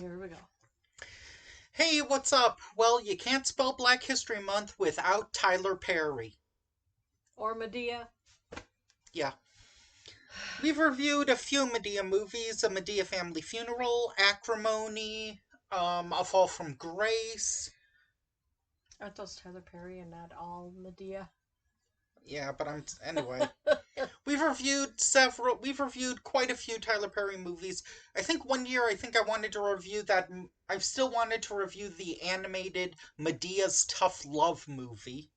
Here we go. Hey, what's up? Well, you can't spell Black History Month without Tyler Perry. Or Madea. Yeah. We've reviewed a few Madea movies: A Madea Family Funeral, Acrimony, A Fall from Grace. Aren't those Tyler Perry and not all Madea? Yeah, but anyway. We've reviewed quite a few Tyler Perry movies. I think one year I wanted to review that. I've still wanted to review the animated Medea's Tough Love movie.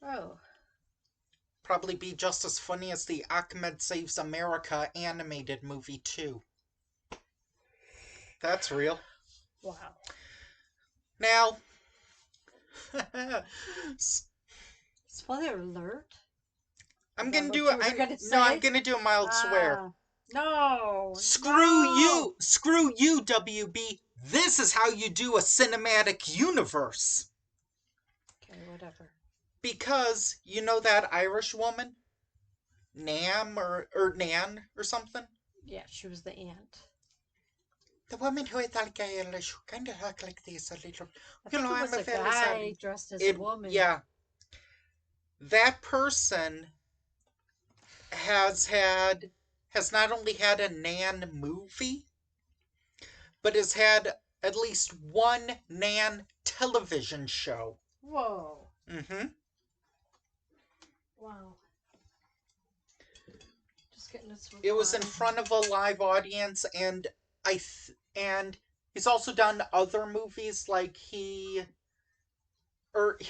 Oh, Probably be just as funny as the Ahmed Saves America animated movie too. That's real. wow. Now, Spoiler alert? Is I'm that gonna do what it. you were going to No, I'm say? gonna do a mild swear. Ah, no, Screw no. you, screw you, WB. This is how you do a cinematic universe. Okay, whatever. Because you know that Irish woman, Nam or Nan or something. Yeah, she was the aunt. The woman who is like Irish, who kind of look like this a little. I You think know, it I'm was a a very guy sorry. dressed as a woman. Yeah, that person has had has not only had a Nan movie, but has had at least one Nan television show. Whoa. Mm-hmm. Wow. Just getting this It was in reply. front of a live audience, and and he's also done other movies like he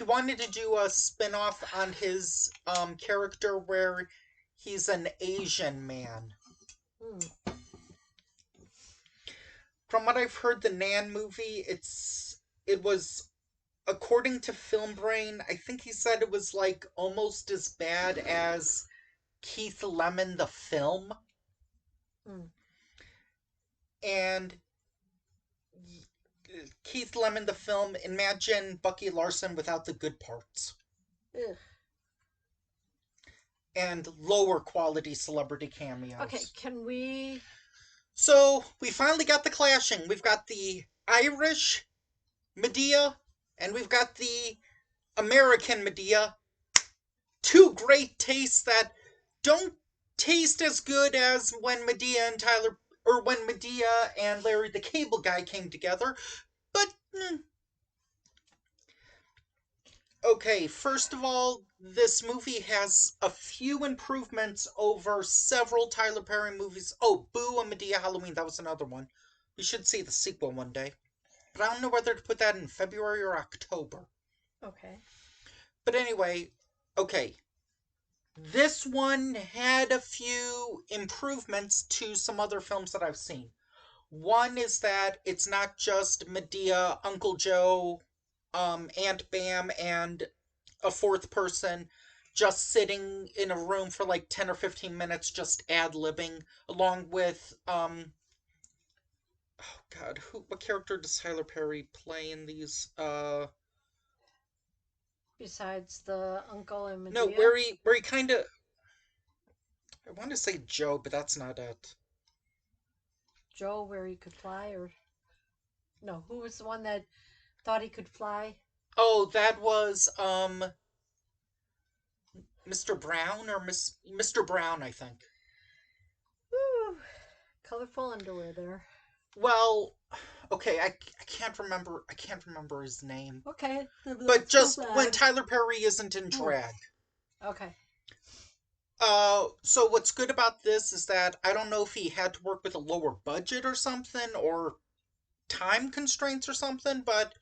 wanted to do a spin-off on his character where he's an Asian man. Hmm. From what I've heard, the Nan movie, it was, according to Film Brain, I think he said it was like almost as bad as Keith Lemon the film. Hmm. And Keith Lemon the film, imagine Bucky Larson without the good parts. Ugh. And lower quality celebrity Okay, cameos. can we? So we finally got the clashing. We've got the Irish Madea and we've got the American Madea. Two great tastes that don't taste as good as when Madea and Tyler, or when Madea and Larry the Cable Guy came together. But okay, first of all, this movie has a few improvements over several Tyler Perry movies. Oh, Boo and Madea Halloween, that was another one. We should see the sequel one day. But I don't know whether to put that in February or October. Okay. But anyway, okay. This one had a few improvements to some other films that I've seen. One is that it's not just Madea, Uncle Joe, Aunt Bam, and a fourth person just sitting in a room for like 10 or 15 minutes just ad-libbing, along with oh god, what character does Tyler Perry play in these? Besides the uncle and No, Medea, where he kind of, I want to say Joe, but that's not it. Joe, where he could fly, or no, who was the one that thought he could fly? Oh, that was Mr. Brown or Mr. Brown, I think. Woo, colorful underwear there. Well, okay, I can't remember. I can't remember his name. Okay, But that's so just when bad. Tyler Perry isn't in Hmm. drag. Okay. So what's good about this is that I don't know if he had to work with a lower budget or something, or time constraints or something, but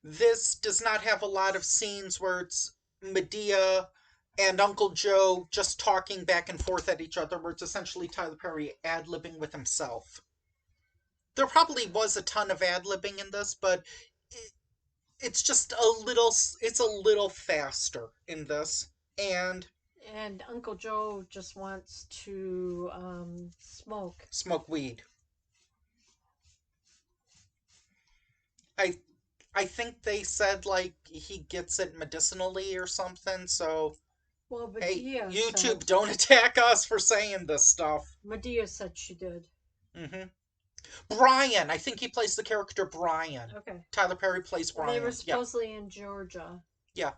this does not have a lot of scenes where it's Medea and Uncle Joe just talking back and forth at each other, where it's essentially Tyler Perry ad-libbing with himself. There probably was a ton of ad-libbing in this, but it's just it's a little faster in this. And And Uncle Joe just wants to smoke. smoke weed. I I think they said like he gets it medicinally or something. So Well, hey, Medea YouTube, said don't attack us for saying this stuff. Medea said she did. Mm-hmm. Brian. I think he plays the character Brian. Okay. Tyler Perry plays And they were Brian. Yeah, supposedly in Georgia. yeah.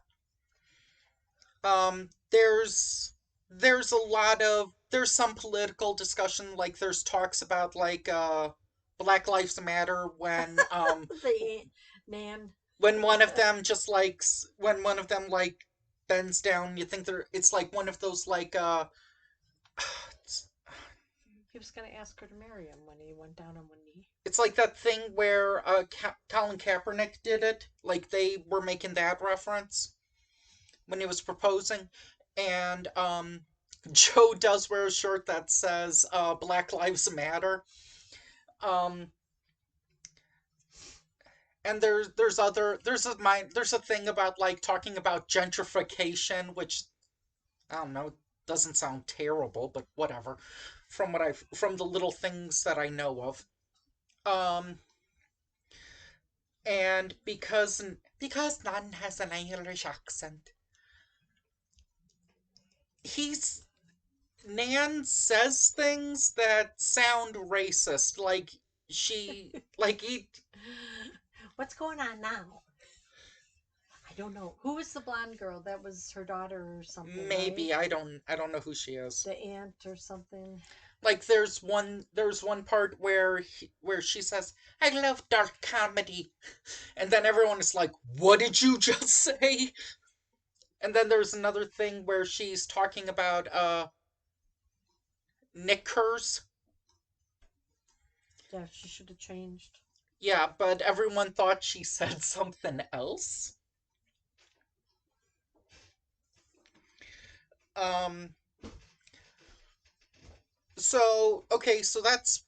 There's a lot of there's some political discussion. Like there's talks about like Black Lives Matter The Nan. when one of them just when one of them like bends down. You think it's like one of those like He was going to ask her to marry him when he went down on one knee. it's like that thing where Colin Kaepernick did it. Like they were making that reference when he was proposing, and Joe does wear a shirt that says "Black Lives Matter." Um, and there's a thing about like talking about gentrification, which I don't know, doesn't sound terrible, but whatever. From the little things that I know of, um, and because none has an Irish accent, he's Nan says things that sound racist, like she like he What's going on now? I don't know. Who was the blonde girl? That was her daughter or something, right? maybe I don't know who she is. The aunt or something. Like there's one part where she says, "I love dark comedy," and then everyone is like, "What did you just say?" And then there's another thing where she's talking about knickers. Yeah, she should have changed. Yeah, but everyone thought she said something else. Um, so okay, so that's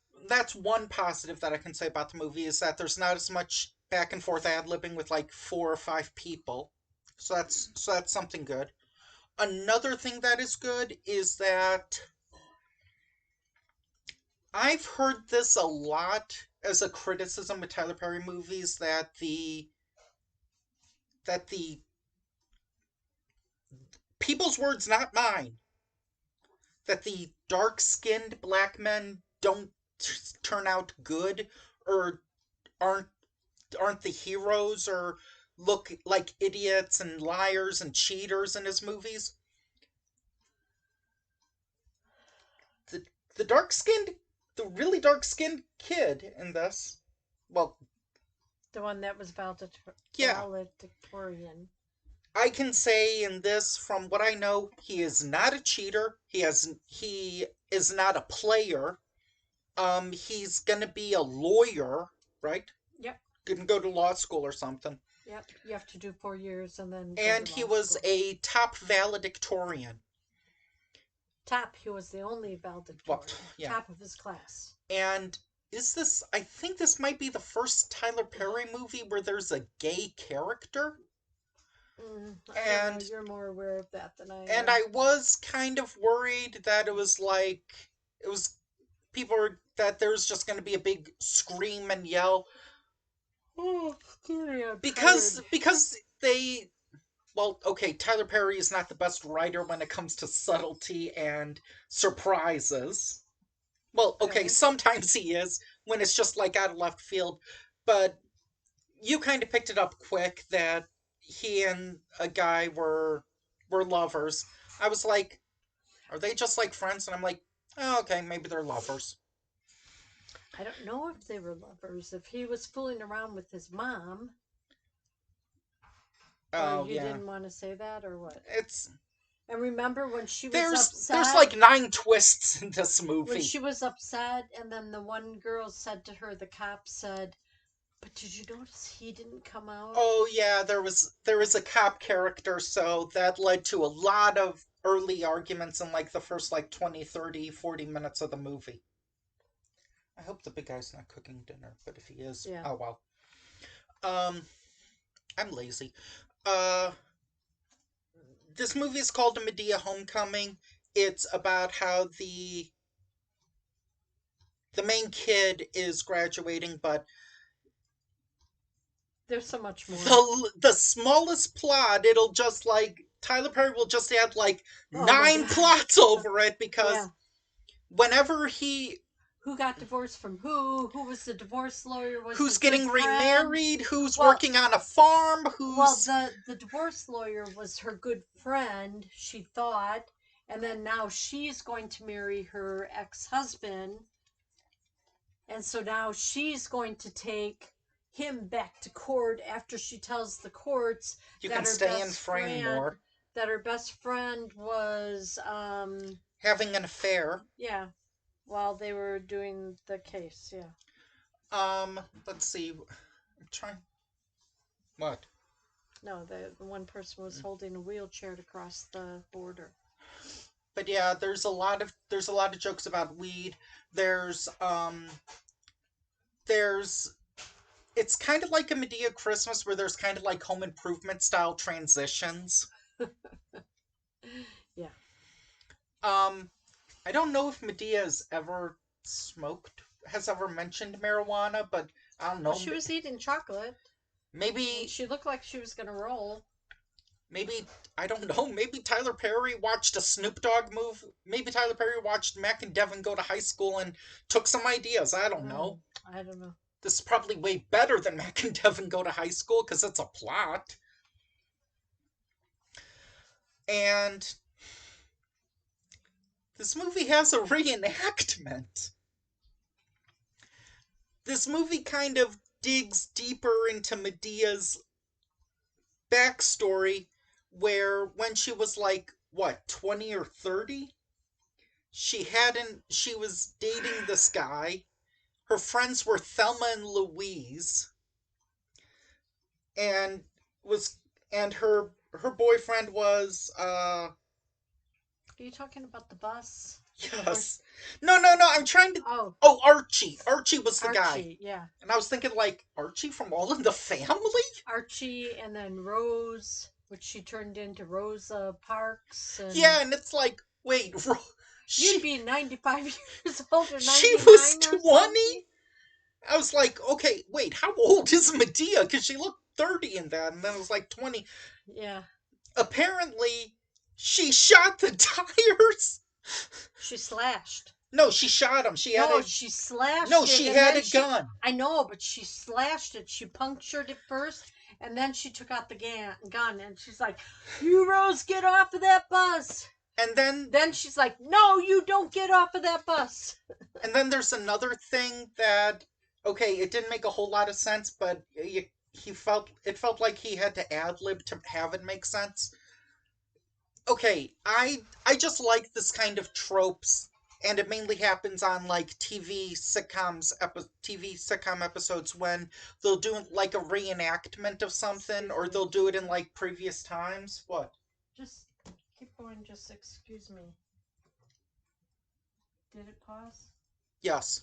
one positive that I can say about the movie is that there's not as much back and forth ad libbing with like four or five people. So that's something good. Another thing that is good is that I've heard this a lot as a criticism with Tyler Perry movies that the people's words, not mine, that the dark-skinned black men don't turn out good or aren't aren't the heroes or look like idiots and liars and cheaters in his movies. The the dark-skinned the really dark-skinned kid in this, well, The one that was yeah, valedictorian. I can say in this, from what I know, he is not a cheater. He is not a player. He's gonna be a lawyer, right? Yep. Gonna go to law school or something. Yep. You have to do 4 years and then go to And he law was school. a top valedictorian. Top, he was the only Well, valedictorian. yeah. Top of his class. And is this? I think this might be the first Tyler Perry movie where there's a gay character. I don't know. And You're more aware of that than I and am. I was kind of worried that it was like it was people were that there was just going to be a big scream and yell. Oh, sorry, I'm because tired. because they well, okay, Tyler Perry is not the best writer when it comes to subtlety and surprises. Well, okay, Okay. sometimes he is when it's just like out of left field, but you kind of picked it up quick that he and a guy were lovers. I was like, are they just like friends? And I'm like, oh, okay, maybe they're lovers. I don't know if they were lovers. If he was fooling around with his mom, or Oh you yeah, didn't want to say that, or what? it's And remember when she was there's upset? like nine twists in this When movie. she was upset, and then the one girl said to her, the cop said, "But did you notice he didn't come out?" Oh yeah, there was a cop character, so that led to a lot of early arguments in like the first like 20, 30, 40 minutes of the movie. I hope the big guy's not cooking dinner, but if he is, Yeah. oh well. Um, I'm lazy. Uh, this movie is called Madea Homecoming. It's about how the main kid is graduating, but There's so much more. the smallest plot, it'll just like Tyler Perry will just add like Oh my nine god. plots over it because Yeah. whenever he who got divorced from who was the divorce lawyer, was Who's her good getting friend. remarried? Who's Well, working on a farm? well, Who's... the divorce lawyer was her good friend, she thought, and then now she's going to marry her ex-husband, and so now she's going to take him back to court after she tells the courts You can that her stay in best frame friend more. was Having an affair. yeah, while they were doing the case, yeah. Let's see. I'm trying. What? No, the one person was holding a wheelchair to cross the border. But yeah, there's a lot of jokes about weed. There's it's kind of like a Madea Christmas where there's kind of like home improvement style transitions. Yeah. Um, I don't know if Medea has ever mentioned marijuana, but I don't Well, know. she was eating chocolate, and Maybe, she looked like she was gonna roll. maybe, I don't know. Maybe Tyler Perry watched a Snoop Dogg move. Maybe Tyler Perry watched Mac and Devin go to high school and took some ideas. I don't know. I don't know. This is probably way better than Mac and Devin go to high school because it's a plot. And this movie has a reenactment. This movie kind of digs deeper into Medea's backstory, where when she was like, what, 20 or 30? She was dating this guy. Her friends were Thelma and Louise, and was, and her boyfriend was, Are you talking about the bus? yes. No, I'm trying to, Oh, oh, Archie. Archie was the guy. Archie. Yeah, And I was thinking, like, Archie from All in the Family? Archie, and then Rose, which she turned into Rosa Parks, and Yeah, and it's like, wait, you'd she be 95 years old or she was 99 or 20? something. I was like, okay, wait, how old is Medea? Because she looked 30 in that, and then it was like 20. Yeah, Apparently, she shot the tires. she slashed. No, she shot him. She had No, a she slashed no, it, she and had then a gun. I know, but she slashed it. She punctured it first, and then she took out the gun, and she's like, "You Rose, get off of that bus." And then Then she's like, "No, you don't get off of that bus." there's another thing that, okay, it didn't make a whole lot of sense, but it felt like he had to ad lib to have it make sense. Okay, I just like this kind of tropes, and it mainly happens on like TV sitcom episodes when they'll do like a reenactment of something, or they'll do it in like previous times. What? Just keep going. Just excuse me. Did it pause? Yes.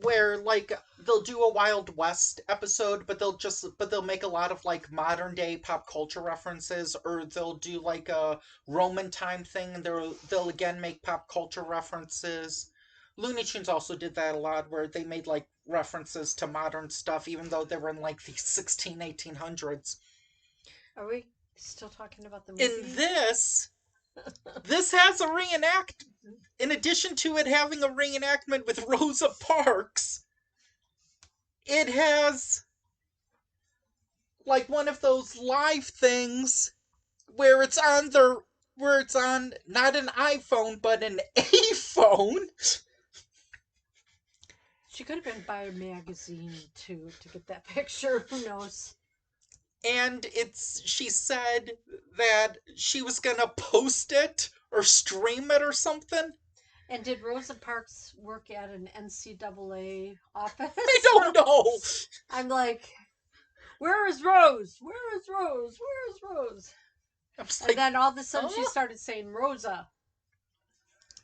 Where like they'll do a Wild West episode, but they'll make a lot of like modern day pop culture references, or they'll do like a Roman time thing and they'll again make pop culture references. Looney Tunes also did that a lot, where they made like references to modern stuff even though they were in like the 1800s. Are we still talking about the In movie? this has a reenact. In addition to it having a reenactment with Rosa Parks, it has like one of those live things where it's on not an iPhone but an A phone. She could have been by a magazine too to get that picture. Who knows? And she said that she was gonna post it or stream it or something. And did Rosa Parks work at an NCAA office? I don't know. I'm like, where is Rose? Where is Rose? Where is Rose? I was And like, then all of a sudden she huh? started saying Rosa.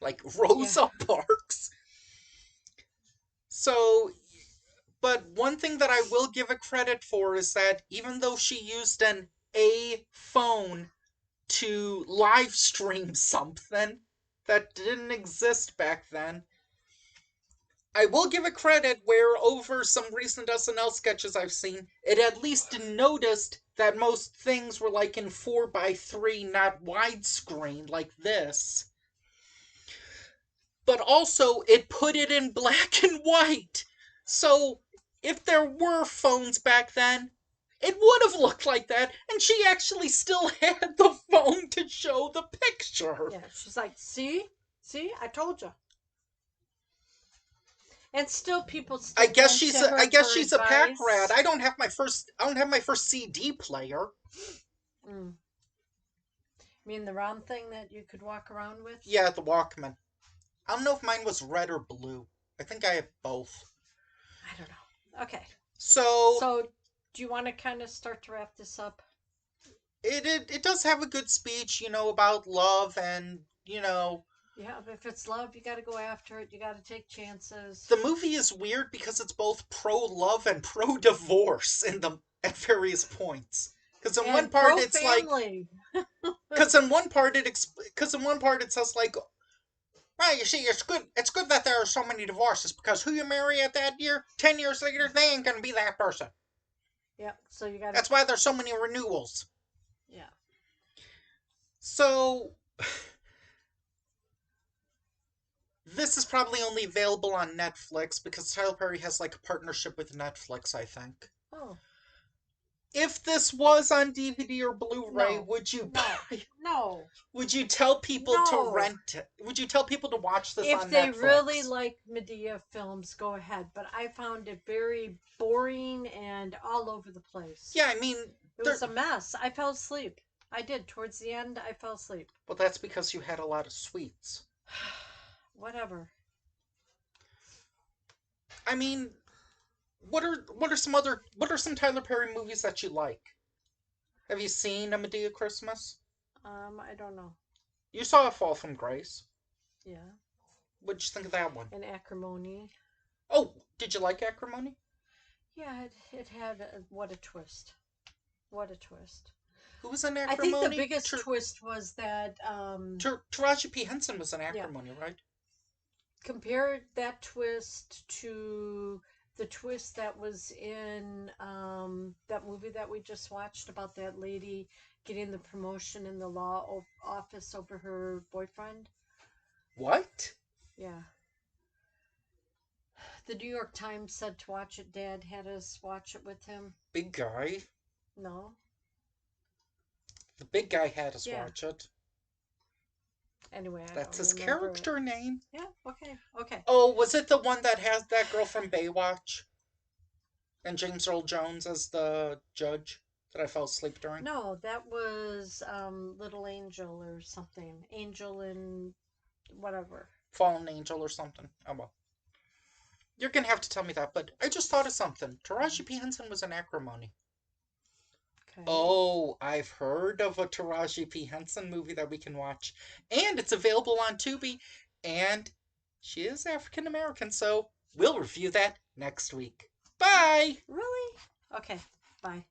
Like Rosa Parks. So, but one thing that I will give it credit for is that even though she used an A phone to live stream something that didn't exist back then, I will give it credit where over some recent SNL sketches I've seen, it at least noticed that most things were like in 4:3, not widescreen like this. but also it put it in black and white. So if there were phones back then, it would have looked like that, and she actually still had the phone to show the picture. Yeah, she's like, see, I told you. And still, people still went to I her guess for she's a pack rat. advice. I don't have my first CD player. Mm. Mean the round thing that you could walk around with? Yeah, the Walkman. I don't know if mine was red or blue. I think I have both. I don't know. Okay. So So, do you want to kind of start to wrap this up? it does have a good speech, about love and Yeah, but if it's love, you got to go after it. You got to take chances. the movie is weird because it's both pro love and pro divorce at various points. Because in one And part pro it's like, family. because in one part it says like, well, you see, it's good that there are so many divorces because who you marry at that year, 10 years later, they ain't gonna be that person. Yep. So you got to. That's why there's so many renewals. Yeah. So this is probably only available on Netflix because Tyler Perry has like a partnership with Netflix, I think. Oh. If this was on DVD or Blu-ray, No. would you No. buy? No. Would you tell people to No. rent it? Would you tell people to watch this If on they really Netflix? like Madea films, go ahead. But I found it very boring and all over the place. Yeah, I mean, It was a mess. I fell asleep. I did. Towards the end, I fell asleep. well, that's because you had a lot of sweets. Whatever. I mean, what are some Tyler Perry movies that you like? Have you seen A Medea Christmas? I don't know. You saw A Fall from Grace. Yeah. What'd you think of that one? And Acrimony. Oh, did you like Acrimony? Yeah, it had what a twist. What a twist. Who was in I think the Acrimony? biggest twist was that Taraji P. Henson was in Acrimony, right? compare that twist to the twist that was in that movie that we just watched about that lady getting the promotion in the law office over her boyfriend. What? Yeah. The New York Times said to watch it. Dad had us watch it with him. Big guy. No. The big guy had us Yeah. watch it. Anyway, I That's don't his remember character it. name. Yeah, okay, okay. Oh, was it the one that has that girl from Baywatch? And James Earl Jones as the judge that I fell asleep during? No, that was Little Angel or something. Angel in whatever. Fallen Angel or something. Oh well. You're gonna have to tell me that, but I just thought of something. Taraji P. Henson was in Acrimony. Okay. Oh, I've heard of a Taraji P. Henson movie that we can watch. And it's available on Tubi. And she is African American, so we'll review that next week. Bye! Really? Okay, bye.